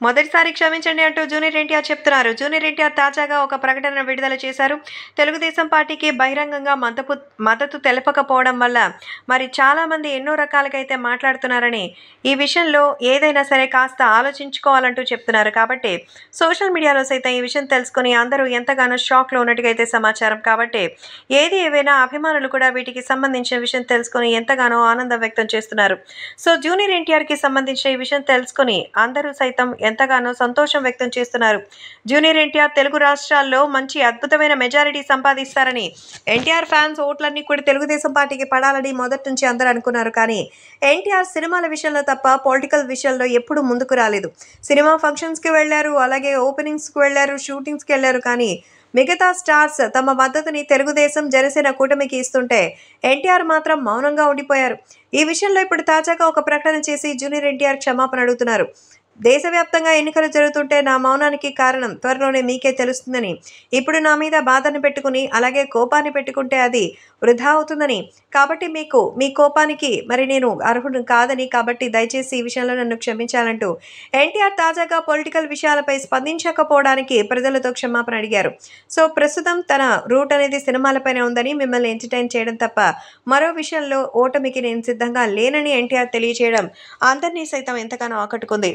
మొదటిసారి క్షమించండి అంటూ జూనియర్ ఎన్టీఆర్ చెప్తున్నారు. జూనియర్ ఎన్టీఆర్ తాజాగా ఒక ప్రకటన విడుదల చేశారు. తెలుగుదేశం పార్టీకి బహిరంగంగా మద్దతు తెలపకపోవడం వల్ల మరి చాలామంది ఎన్నో రకాలుగా అయితే మాట్లాడుతున్నారని, ఈ విషయంలో ఏదైనా సరే కాస్త ఆలోచించుకోవాలంటూ చెప్తున్నారు. కాబట్టి సోషల్ మీడియాలో సైతం ఈ విషయం తెలుసుకుని అందరూ ఎంతగానో షాక్లో ఉన్నట్టుగా అయితే సమాచారం. కాబట్టి ఏది ఏవైనా అభిమానులు కూడా వీటికి సంబంధించిన విషయం తెలుసుకొని ఎంతగానో ఆనందం వ్యక్తం చేస్తున్నారు. సో జూనియర్ ఎన్టీఆర్కి సంబంధించిన ఈ విషయం తెలుసుకుని అందరూ సైతం ఎంతగానో సంతోషం వ్యక్తం చేస్తున్నారు. జూనియర్ ఎన్టీఆర్ తెలుగు రాష్ట్రాల్లో మంచి అద్భుతమైన మెజారిటీ సంపాదిస్తారని, ఎన్టీఆర్ ఫ్యాన్స్ ఓట్లన్నీ కూడా తెలుగుదేశం పార్టీకి పడాలని మొదటి నుంచి అందరూ అనుకున్నారు. కానీ ఎన్టీఆర్ సినిమాల విషయంలో తప్ప పొలిటికల్ విషయంలో ఎప్పుడూ ముందుకు రాలేదు. సినిమా ఫంక్షన్స్కి వెళ్ళారు, అలాగే ఓపెనింగ్స్కి వెళ్ళారు, షూటింగ్స్కి వెళ్ళారు. కానీ మిగతా స్టార్స్ తమ మద్దతుని తెలుగుదేశం జనసేన కూటమికి ఇస్తుంటే ఎన్టీఆర్ మాత్రం మౌనంగా ఉండిపోయారు. ఈ విషయంలో ఇప్పుడు తాజాగా ఒక ప్రకటన చేసి జూనియర్ ఎన్టీఆర్ క్షమాపణ అడుగుతున్నారు. దేశవ్యాప్తంగా ఎన్నికలు జరుగుతుంటే నా మౌనానికి కారణం త్వరలోనే మీకే తెలుస్తుందని, ఇప్పుడు నా మీద బాధను పెట్టుకుని అలాగే కోపాన్ని పెట్టుకుంటే అది వృధా అవుతుందని, కాబట్టి మీ కోపానికి మరి నేను అర్హుడు కాదని, కాబట్టి దయచేసి ఈ విషయంలో నన్ను క్షమించాలంటూ ఎన్టీఆర్ తాజాగా పొలిటికల్ విషయాలపై స్పందించకపోవడానికి ప్రజలతో క్షమాపణ అడిగారు. సో ప్రస్తుతం తన రూట్ అనేది సినిమాలపైనే ఉందని, మిమ్మల్ని ఎంటర్టైన్ చేయడం తప్ప మరో విషయంలో ఓటమికి నేను సిద్ధంగా లేనని ఎన్టీఆర్ తెలియజేయడం అందరినీ సైతం ఎంతగానో ఆకట్టుకుంది.